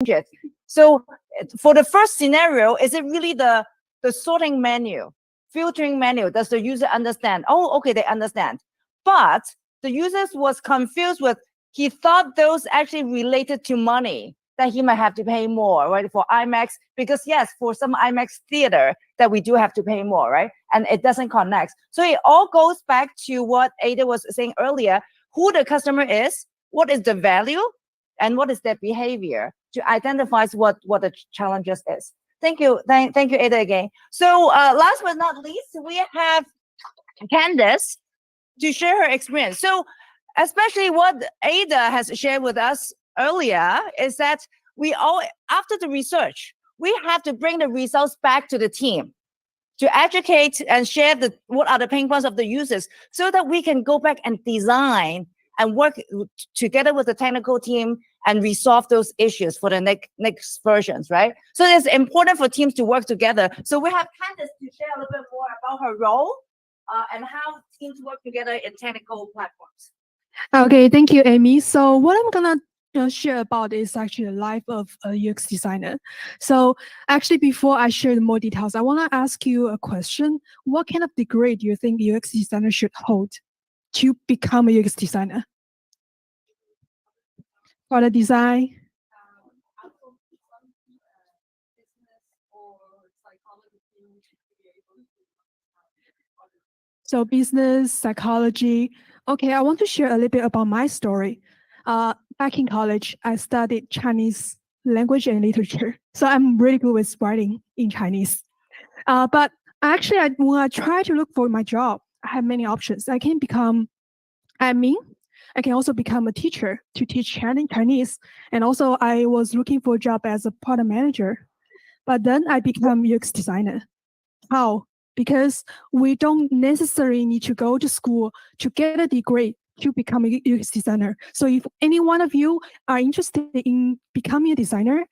it. So for the first scenario, is it really the sorting menu, filtering menu? Does the user understand? Oh, okay, they understand. But the user was confused with, he thought those actually related to money, that he might have to pay more, right? For IMAX, because yes, for some IMAX theater that we do have to pay more, right? And it doesn't connect. So it all goes back to what Ada was saying earlier, who the customer is, what is the value, and what is their behavior to identify what the challenges is. Thank you. Thank you, Ada, again. So last but not least, we have Candace to share her experience. So especially what Ada has shared with us earlier is that we all, after the research, we have to bring the results back to the team to educate and share what are the pain points of the users, so that we can go back and design and work together with the technical team and resolve those issues for the next versions, right? So it's important for teams to work together. So we have Candace to share a little bit more about her role and how teams work together in technical platforms. Okay, thank you, Amy. So what I'm gonna share about is actually the life of a UX designer. So actually, before I share more details, I want to ask you a question. What kind of degree do you think UX designer should hold to become a UX designer? Product design? So business, psychology. Okay, I want to share a little bit about my story. Back in college, I studied Chinese language and literature. So I'm really good with writing in Chinese. But actually, when I try to look for my job, I have many options. I can become admin. I can also become a teacher to teach Chinese. And also, I was looking for a job as a product manager. But then I become UX designer. How? Because we don't necessarily need to go to school to get a degree to become a UX designer. So if any one of you are interested in becoming a designer,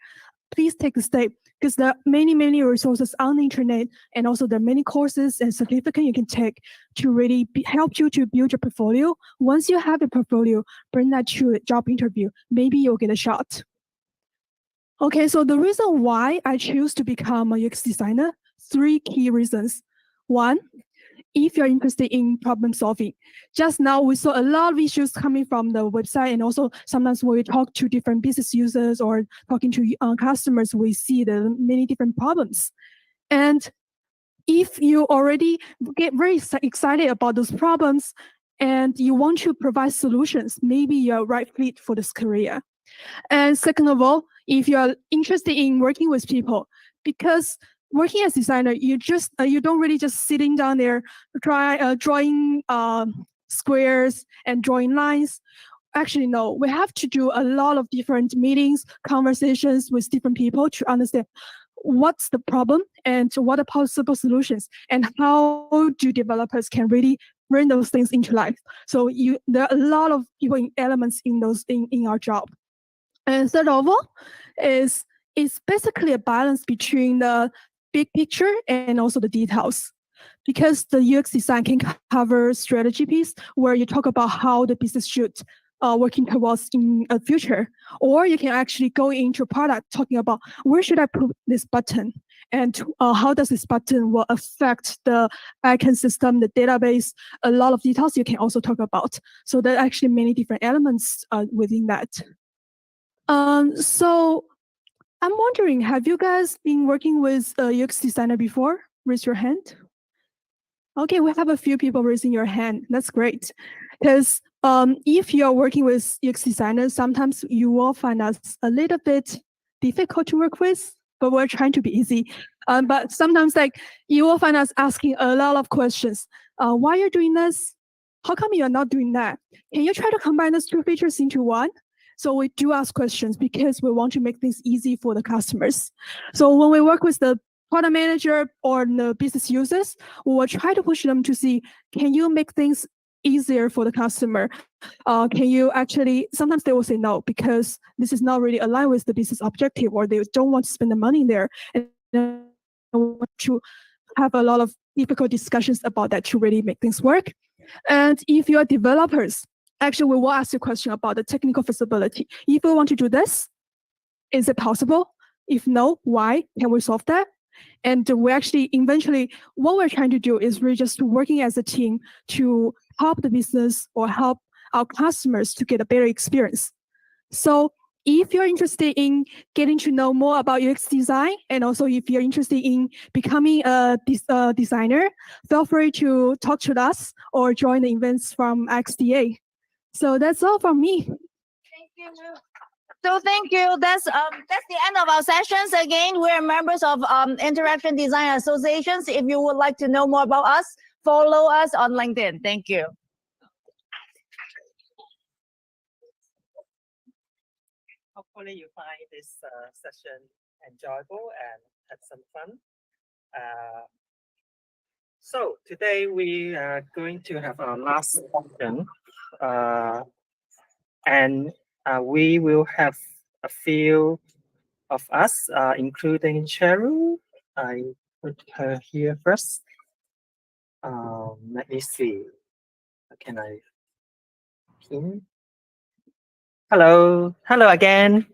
please take the step, because there are many resources on the internet, and also there are many courses and certificates you can take to really help you to build your portfolio. Once you have a portfolio, bring that to a job interview. Maybe you'll get a shot. Okay, so the reason why I choose to become a UX designer, 3 key reasons. One, if you're interested in problem solving. Just now, we saw a lot of issues coming from the website, and also sometimes when we talk to different business users or talking to customers, we see the many different problems. And if you already get very excited about those problems and you want to provide solutions, maybe you're right fit for this career. And second of all, if you're interested in working with people, because working as a designer, you don't really just sitting down there drawing squares and drawing lines. Actually, no, we have to do a lot of different meetings, conversations with different people to understand what's the problem and what are possible solutions, and how do developers can really bring those things into life. So there are a lot of people elements in our job. And third of all, it's basically a balance between the big picture and also the details. Because the UX design can cover strategy piece where you talk about how the business should working towards in a future, or you can actually go into product talking about where should I put this button, and how does this button will affect the backend system, the database. A lot of details you can also talk about. So there are actually many different elements within that. So I'm wondering, have you guys been working with a UX designer before? Raise your hand. Okay, we have a few people raising your hand. That's great. Because if you're working with UX designers, sometimes you will find us a little bit difficult to work with, but we're trying to be easy. But sometimes you will find us asking a lot of questions. Why are you doing this? How come you're not doing that? Can you try to combine those 2 features into one? So we do ask questions because we want to make things easy for the customers. So when we work with the product manager or the business users, we will try to push them to see, can you make things easier for the customer? Can you actually, sometimes they will say no, because this is not really aligned with the business objective, or they don't want to spend the money there. And want to have a lot of difficult discussions about that to really make things work. And if you are developers, actually, we will ask you a question about the technical feasibility. If we want to do this, Is it possible? If no, why? Can we solve that? And we actually eventually, what we're trying to do is we're just working as a team to help the business or help our customers to get a better experience. So if you're interested in getting to know more about UX design, and also if you're interested in becoming a designer, feel free to talk to us or join the events from XDA. So that's all from me. Thank you. So thank you. That's the end of our sessions. Again, we're members of Interaction Design Associations. If you would like to know more about us, follow us on LinkedIn. Thank you. Hopefully you find this session enjoyable and had some fun. So today we are going to have our last session, and we will have a few of us, including Cheryl. I put her here first. Let me see. Can I pin? Hello again.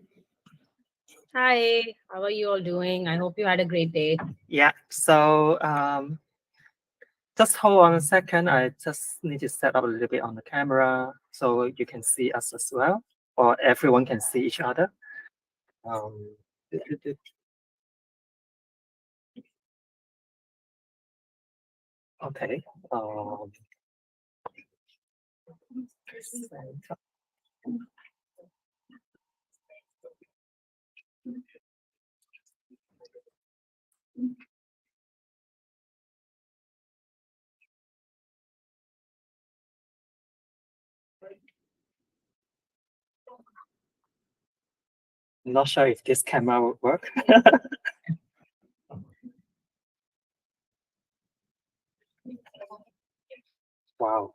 Hi, how are you all doing? I hope you had a great day. Yeah, so just hold on a second. I just need to set up a little bit on the camera so you can see us as well, or everyone can see each other. Okay. I'm not sure if this camera will work. Wow.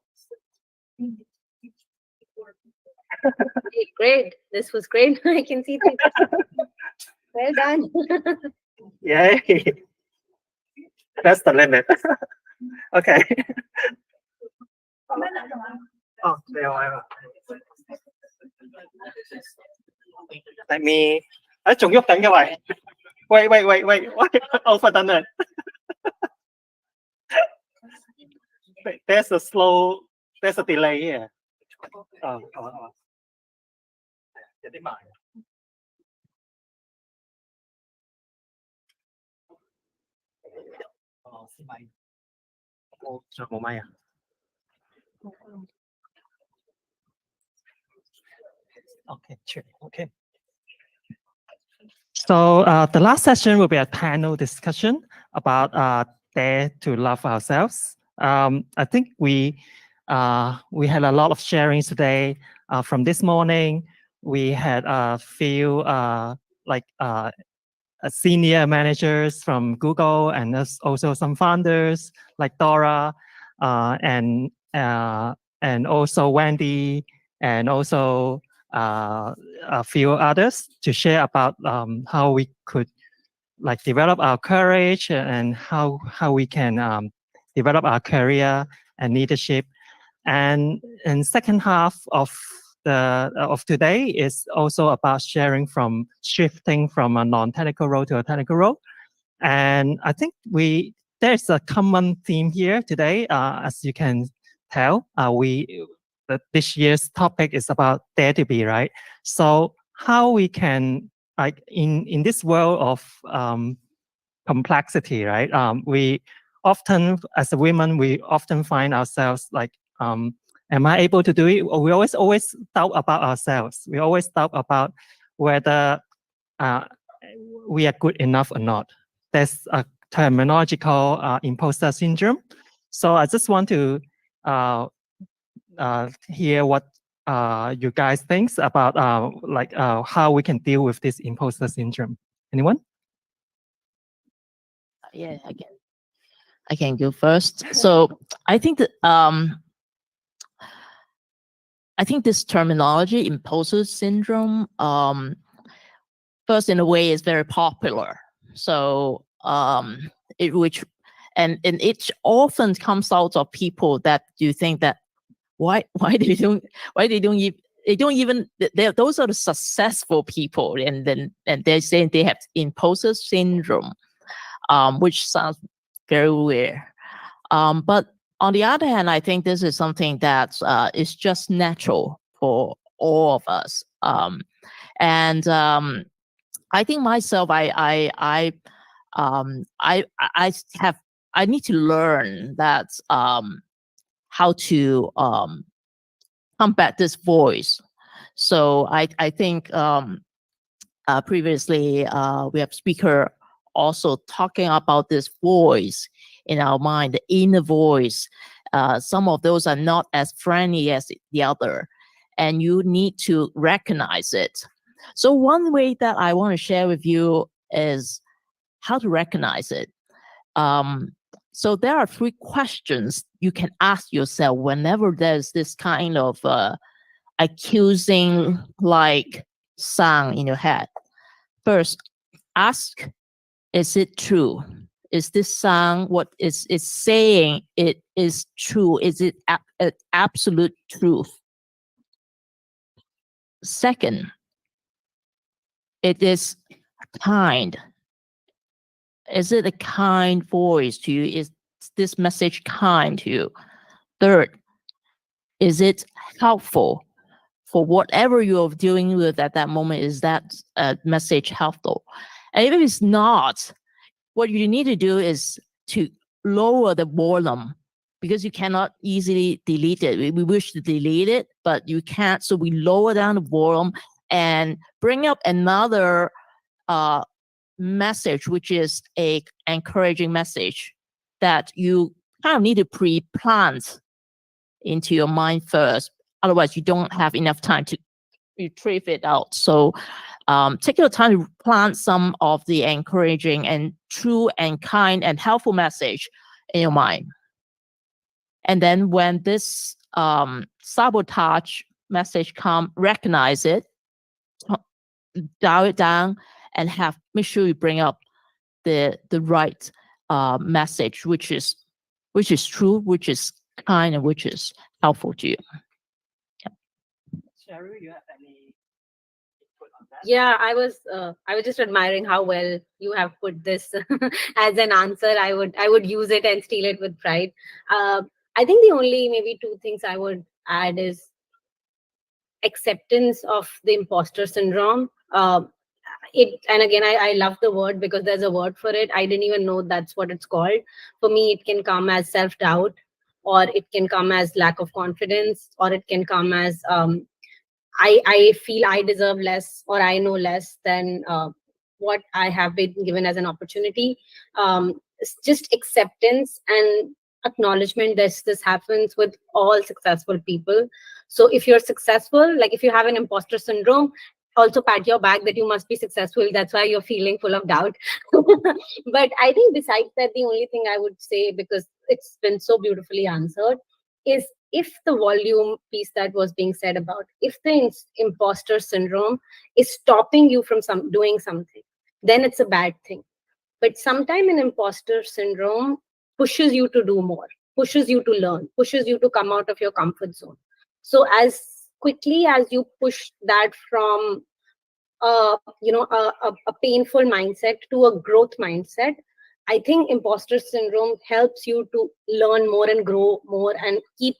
Hey, great. This was great. I can see things. Well done. Yay. That's the limit. Okay. Oh, let me. 仲喐緊嘅喂喂 overdone it. There's a delay here. 有啲慢。試咪。我仲冇咪啊？ Okay, sure. Okay. So the last session will be a panel discussion about dare to love ourselves. I think we had a lot of sharings today. From this morning, we had a few senior managers from Google, and also some founders like Dora and also Wendy, and also a few others to share about how we could develop our courage and how we can develop our career and leadership. And second half of today is also about shifting from a non-technical role to a technical role. And I think there's a common theme here today. As you can tell, this year's topic is about dare to be, right? So how we can, in this world of complexity, right? We often, as a women, we often find ourselves am I able to do it? We always doubt about ourselves. We always doubt about whether we are good enough or not. There's a terminology called imposter syndrome. So I just want to hear what you guys think about how we can deal with this imposter syndrome. Anyone? Yeah, I can go first. So I think that I think this terminology, imposter syndrome, first in a way is very popular. So it often comes out of people that you think that why they don't they don't even, those are the successful people, and they're saying they have imposter syndrome, which sounds very weird. But on the other hand, I think this is something that is just natural for all of us. I think myself, I need to learn that how to combat this voice. So I think previously we have speaker also talking about this voice in our mind, the inner voice. Some of those are not as friendly as the other, and you need to recognize it. So one way that I want to share with you is how to recognize it. So there are 3 questions you can ask yourself whenever there's this kind of accusing like sound in your head. First, ask, is it true? Is this sound what is saying it is true? Is it absolute truth? Second, it is kind. Is it a kind voice to you? Is this message kind to you? Third, is it helpful for whatever you're dealing with at that moment? Is that message helpful? And if it's not, what you need to do is to lower the volume, because you cannot easily delete it. We wish to delete it, but you can't. So we lower down the volume and bring up another message, which is a encouraging message that you kind of need to pre-plant into your mind first. Otherwise, you don't have enough time to retrieve it out. So take your time to plant some of the encouraging and true and kind and helpful message in your mind. And then when this sabotage message comes, recognize it, dial it down, and make sure you bring up the right message, which is true, which is kind, and which is helpful to you. Cheryl, you have any input on that? Yeah, I was just admiring how well you have put this as an answer. I would use it and steal it with pride. I think the only maybe 2 things I would add is acceptance of the imposter syndrome. And again, I love the word because there's a word for it. I didn't even know that's what it's called. For me, it can come as self-doubt, or it can come as lack of confidence, or it can come as I feel I deserve less, or I know less than what I have been given as an opportunity. It's just acceptance and acknowledgement that this happens with all successful people. So if you're successful, like if you have an imposter syndrome, also pat your back that you must be successful. That's why you're feeling full of doubt. But I think besides that, the only thing I would say, because it's been so beautifully answered, is if the volume piece that was being said about, if the imposter syndrome is stopping you from doing something, then it's a bad thing. But sometimes an imposter syndrome pushes you to do more, pushes you to learn, pushes you to come out of your comfort zone. So as quickly as you push that from a painful mindset to a growth mindset, I think imposter syndrome helps you to learn more and grow more and keep,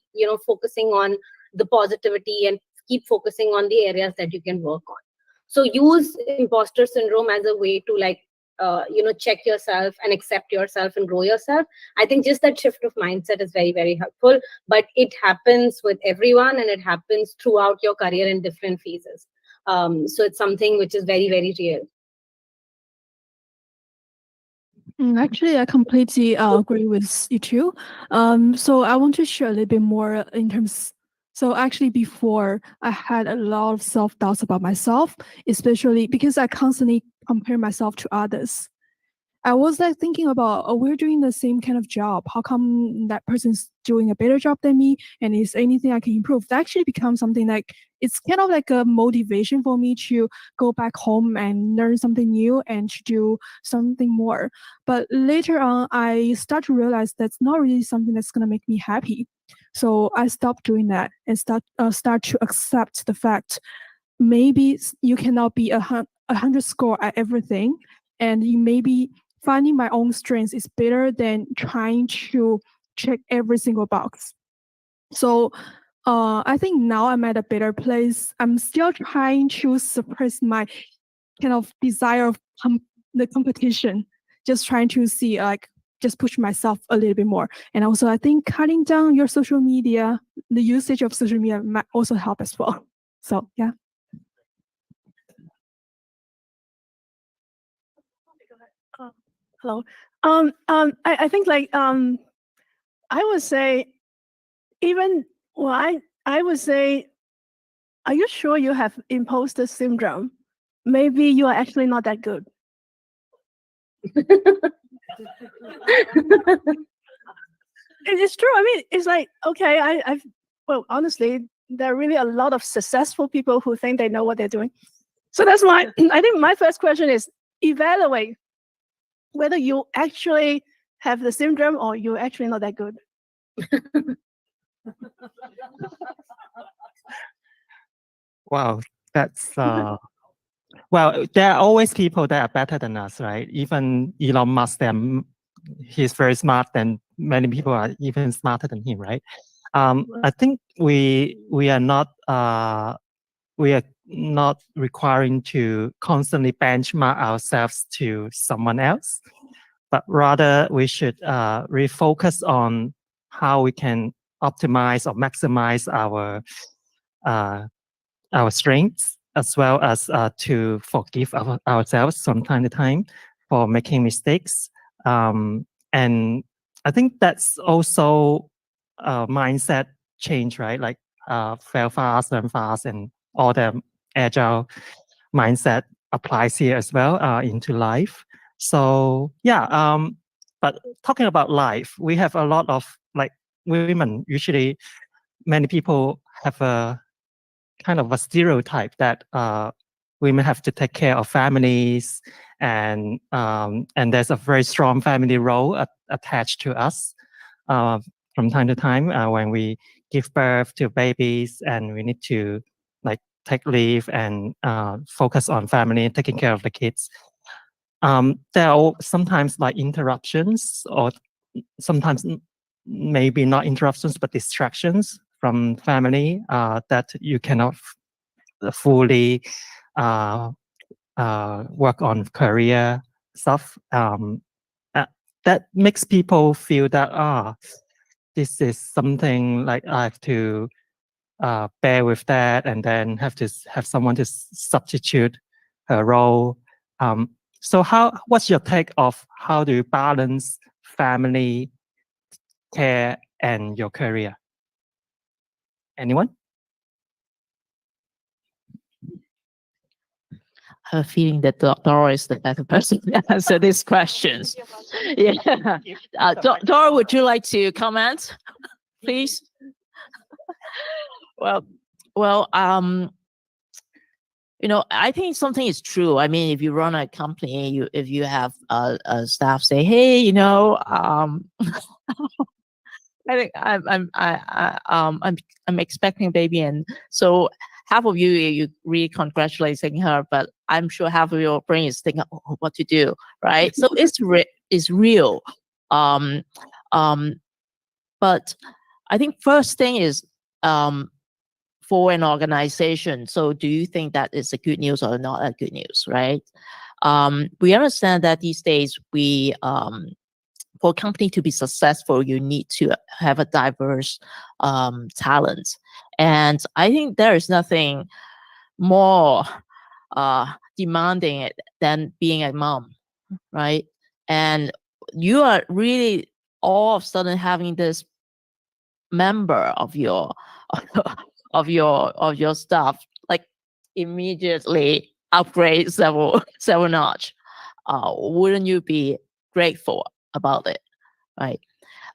focusing on the positivity and keep focusing on the areas that you can work on. So use imposter syndrome as a way to check yourself and accept yourself and grow yourself. I think just that shift of mindset is very, very helpful, but it happens with everyone and it happens throughout your career in different phases. So it's something which is very, very real. Actually, I completely agree with you too. So I want to share a little bit more in terms. So actually, before I had a lot of self-doubts about myself, especially because I constantly compare myself to others. I was like thinking about, oh, we're doing the same kind of job. How come that person's doing a better job than me? And is there anything I can improve? That actually becomes something like, it's kind of like a motivation for me to go back home and learn something new and to do something more. But later on, I start to realize that's not really something that's going to make me happy. So I stopped doing that and start to accept the fact maybe you cannot be a 100 score at everything, and you maybe finding my own strengths is better than trying to check every single box. So I think now I'm at a better place. I'm still trying to suppress my kind of desire of the competition, just trying to see like just push myself a little bit more. And also I think cutting down your social media, the usage of social media might also help as well. So yeah. Hello. I think like I would say even well I would say, are you sure you have imposter syndrome? Maybe you are actually not that good. It's true. I mean, it's like, okay, well, honestly, there are really a lot of successful people who think they know what they're doing. So that's why I think my first question is evaluate whether you actually have the syndrome or you're actually not that good. Wow, that's well, there are always people that are better than us, right? Even Elon Musk, he's very smart, and many people are even smarter than him, right? I think we are not requiring to constantly benchmark ourselves to someone else, but rather we should refocus on how we can optimize or maximize our strengths, as well as to forgive ourselves from time to time for making mistakes. And I think that's also a mindset change, right? Like fail fast, learn fast, and all the agile mindset applies here as well into life. So yeah, but talking about life, we have a lot of like women. Usually, many people have a kind of a stereotype that women have to take care of families, and there's a very strong family role attached to us from time to time when we give birth to babies, and we need to like take leave and focus on family and taking care of the kids. There are sometimes like interruptions, or sometimes maybe not interruptions but distractions from family that you cannot fully work on career stuff. That makes people feel that this is something like I have to bear with that, and then have to have someone to substitute her role. So what's your take of how do you balance family care and your career? Anyone? I have a feeling that Dora is the better person to answer these questions. Yeah. Dora, would you like to comment, please? Well, I think something is true. I mean, if you run a company, if you have staff say, hey, I think I'm expecting a baby, and so half of you really congratulating her, but I'm sure half of your brain is thinking, oh, what to do, right? So it's real. But I think first thing is for an organization. So do you think that is a good news or not a good news, right? We understand that these days for a company to be successful, you need to have a diverse talent. And I think there is nothing more demanding than being a mom, right? And you are really all of a sudden having this member of your of your staff like immediately upgrade several notch. Wouldn't you be grateful about it, right?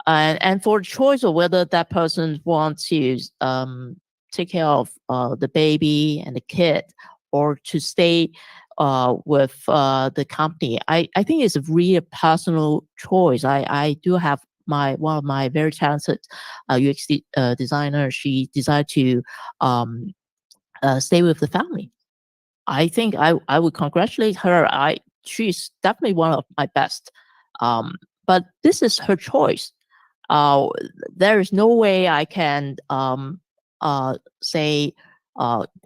And for the choice of whether that person wants to take care of the baby and the kid, or to stay with the company, I think it's a really personal choice. I do have one of my very talented UX designer. She decided to stay with the family. I think I would congratulate her. She's definitely one of my best. But this is her choice. There is no way I can say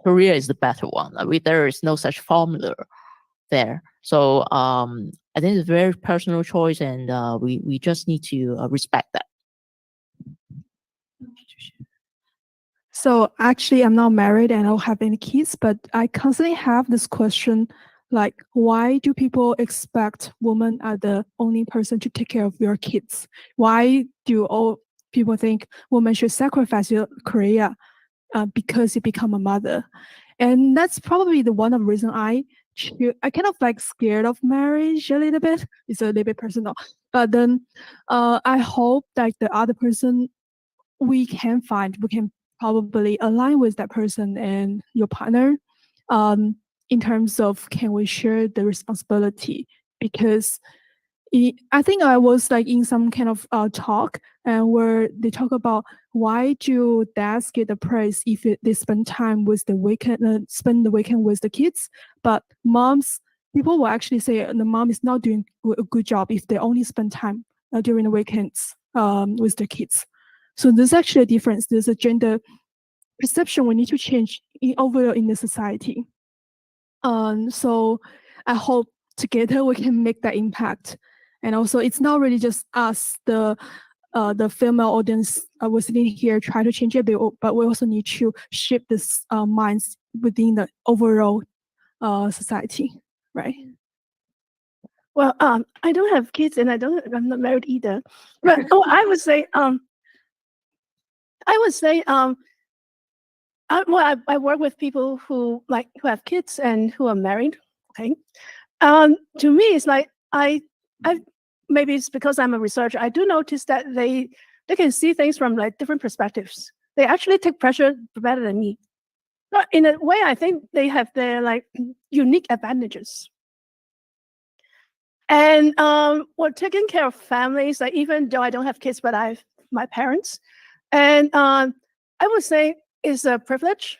career is the better one. I mean, there is no such formula there. So I think it's a very personal choice, and we just need to respect that. So actually, I'm not married and I don't have any kids, but I constantly have this question, like, why do people expect women are the only person to take care of your kids? Why do all people think women should sacrifice your career because you become a mother? And that's probably the one of the reason I kind of like scared of marriage a little bit. It's a little bit personal, but then I hope that the other person we can probably align with that person and your partner in terms of can we share the responsibility, because I think I was like in some kind of talk and where they talk about why do dads get the praise if they spend time with the weekend, spend the weekend with the kids, but people will actually say the mom is not doing a good job if they only spend time during the weekends with the kids. So there's actually a difference. There's a gender perception we need to change overall in the society. So I hope together we can make that impact. And also, it's not really just us, the female audience, we're sitting here trying to change it, but we also need to shift this minds within the overall society, right? Well, I don't have kids and I'm not married either. But I would say, I work with people who have kids and who are married. Okay, to me, it's like I maybe it's because I'm a researcher. I do notice that they can see things from like different perspectives. They actually take pressure better than me. But in a way, I think they have their like unique advantages. And well, taking care of families, like even though I don't have kids, but I have my parents, and I would say it's a privilege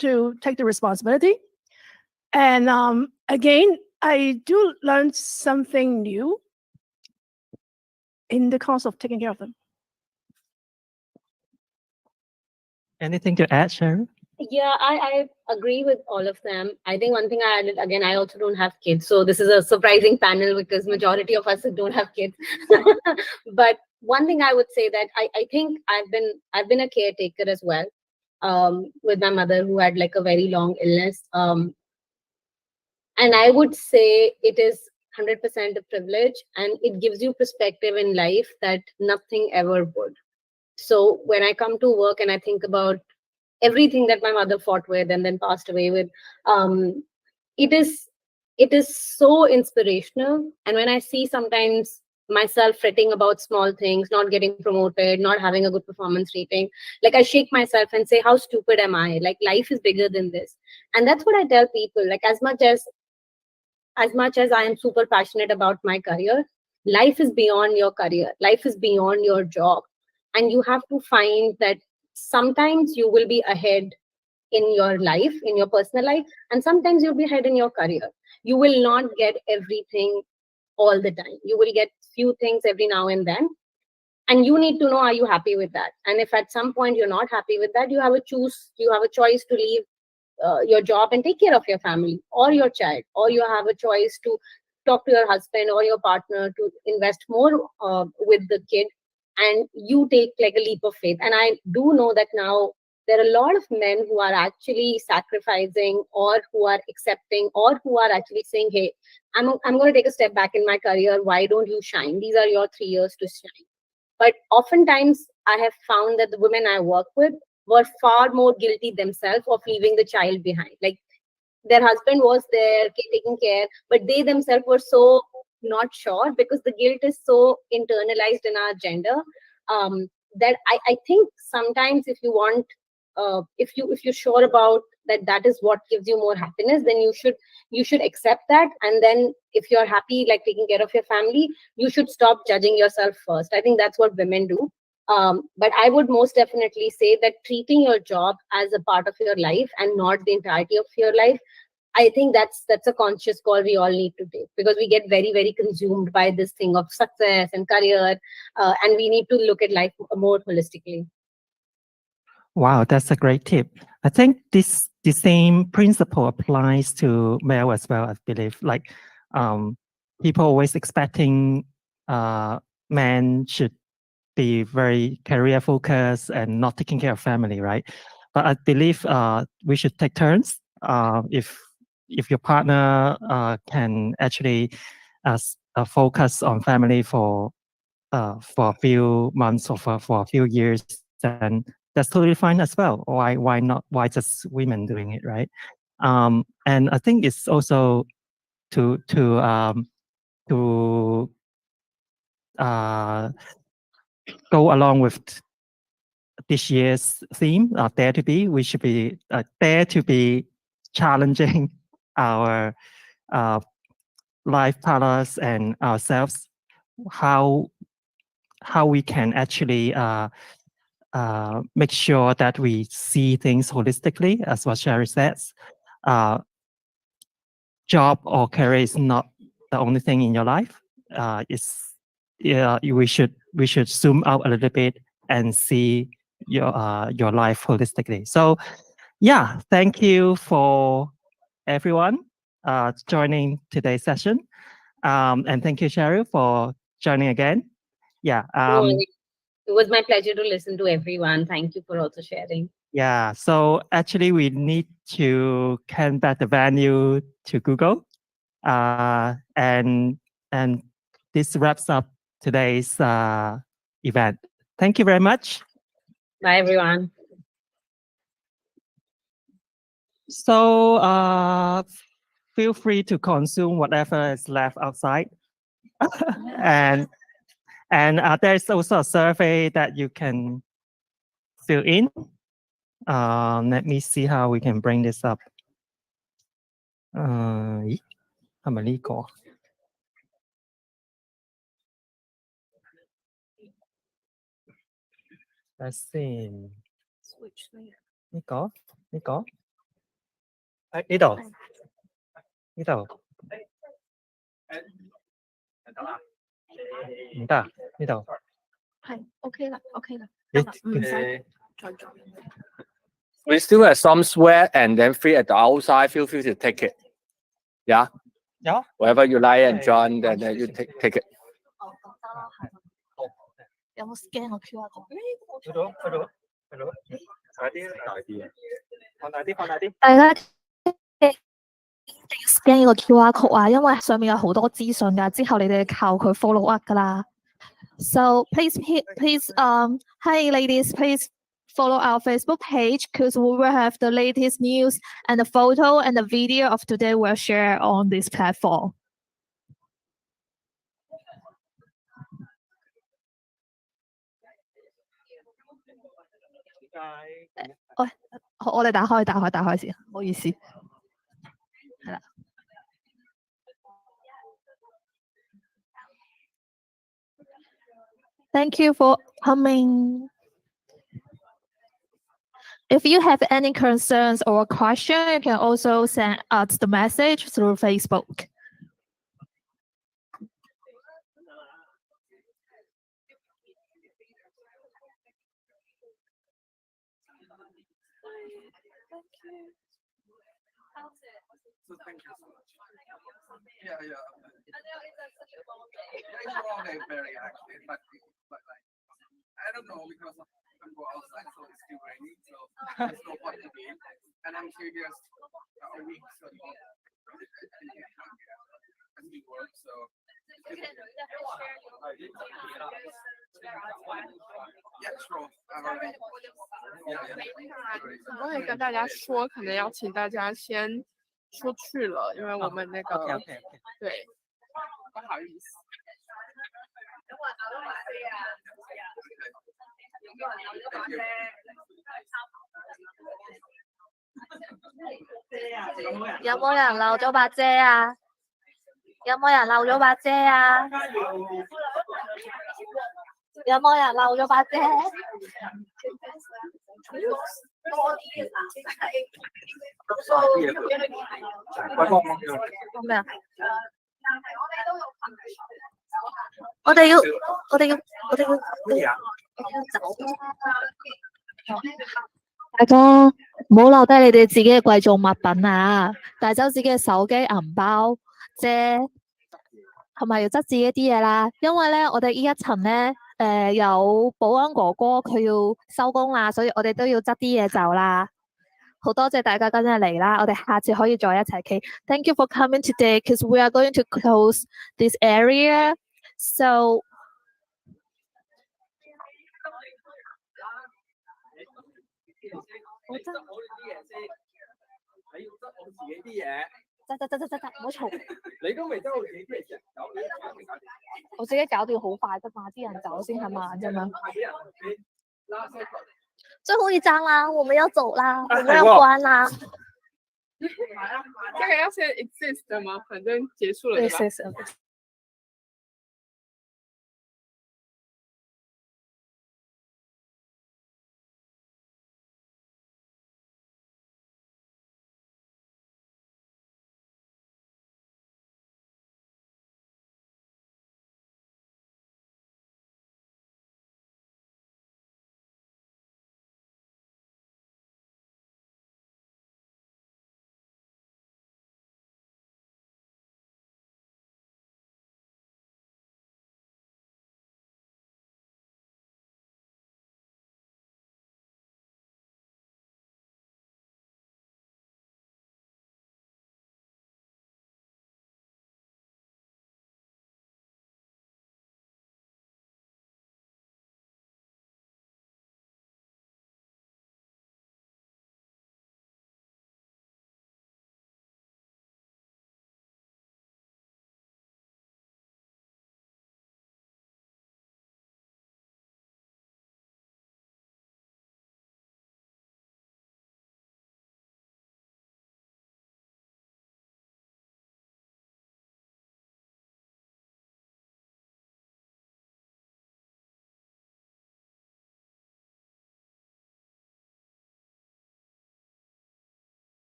to take the responsibility. And again, I do learn something new in the course of taking care of them. Anything to add, Sharon? Yeah, I agree with all of them. I think one thing I added, again, I also don't have kids. So this is a surprising panel because majority of us don't have kids. But one thing I would say that I think I've been a caretaker as well, with my mother who had like a very long illness. And I would say it is 100% a privilege, and it gives you perspective in life that nothing ever would. So when I come to work and I think about everything that my mother fought with and then passed away with, it is so inspirational. And when I see sometimes myself fretting about small things, not getting promoted, not having a good performance rating, like I shake myself and say, how stupid am I? Like life is bigger than this. And that's what I tell people, like as much as I am super passionate about my career, life is beyond your career, life is beyond your job. And you have to find that sometimes you will be ahead in your life, in your personal life, and sometimes you'll be ahead in your career. You will not get everything all the time. You will get few things every now and then. And you need to know, are you happy with that? And if at some point you're not happy with that, you have a choice to leave your job and take care of your family or your child, or you have a choice to talk to your husband or your partner to invest more with the kid, and you take like a leap of faith. And I do know that now there are a lot of men who are actually sacrificing, or who are accepting, or who are actually saying, hey, I'm going to take a step back in my career. Why don't you shine? These are your 3 years to shine. But oftentimes I have found that the women I work with were far more guilty themselves of leaving the child behind. Like their husband was there taking care, but they themselves were so not sure, because the guilt is so internalized in our gender, that I think sometimes if you want, if you're sure about that is what gives you more happiness, then you should accept that. And then if you're happy, like taking care of your family, you should stop judging yourself first. I think that's what women do. But I would most definitely say that treating your job as a part of your life and not the entirety of your life, I think that's a conscious call we all need to take, because we get very, very consumed by this thing of success and career, and we need to look at life more holistically. Wow, that's a great tip. I think the same principle applies to male as well, I believe. Like, people always expecting men should be very career focused and not taking care of family, right? But I believe we should take turns. If your partner can actually focus on family for a few months or for a few years, then that's totally fine as well. Why not? Why just women doing it, right? And I think it's also to go along with this year's theme, Dare to Be. We should be dare to be challenging our life partners and ourselves. How we can actually make sure that we see things holistically, as what Sherry says. Job or career is not the only thing in your life. We should zoom out a little bit and see your life holistically. So, yeah, thank you for everyone joining today's session, and thank you, Cheryl, for joining again. Yeah. No, it was my pleasure to listen to everyone. Thank you for also sharing. Yeah. So actually, we need to hand back the venue to Google, and this wraps up today's event. Thank you very much. Bye, everyone. So feel free to consume whatever is left outside. and there's also a survey that you can fill in. Let me see how we can bring this up. 咦，係咪呢個？睇下先。呢個？呢個？誒呢度？呢度？唔得啊？呢度？係 OK 啦，OK 啦，你得啦，唔使再做。We still have some sweat and then free at the outside. Feel free to take it. Yeah. Yeah. Whatever you like and John, then you take it. 有冇 scan 個 QR code？去到，快啲，大啲，放大啲，放大啲。大家一定要 scan 呢個 QR code 啊，因為上面有好多資訊㗎，之後你哋靠佢 follow up 㗎啦。So please, hi ladies, please follow our Facebook page because we will have the latest news and the photo and the video of today we'll share on this platform. 我哋打開先，唔好意思，係啦。Thank you for coming. If you have any concerns or questions, you can also send us the message through Facebook. So thank you so much. Yeah. I know it's such a long day. It's a long day, very actually. But like, I don't know because I'm go outside, so it's still raining, so there's no point to be. And I'm here just a week, so as we work, so. Yeah, sure. Yeah. 我也跟大家说，可能要请大家先出去了，因为我们那个对。好意思。有冇人漏咗把遮啊？有冇人漏咗把遮啊？有冇人漏咗把遮？做咩啊？我哋要走。大家唔好留低你哋自己嘅貴重物品啊！帶走自己嘅手機、銀包、遮，同埋要執自己啲嘢啦。因為咧，我哋呢一層咧，有保安哥哥佢要收工啦，所以我哋都要執啲嘢走啦。好多謝大家今日嚟啦，我哋下次可以再一齊傾。Thank you for coming today, because we are going to close this area. So. 我執我啲嘢先，你要執我自己啲嘢。得，唔好嘈。你都未執我自己啲嘢時，我自己搞掂好快啫嘛，啲人走先係嘛啫嘛。最後一張啦，我們要走啦，我們要關啦。这个要先 exist 的吗？反正结束了，对吧？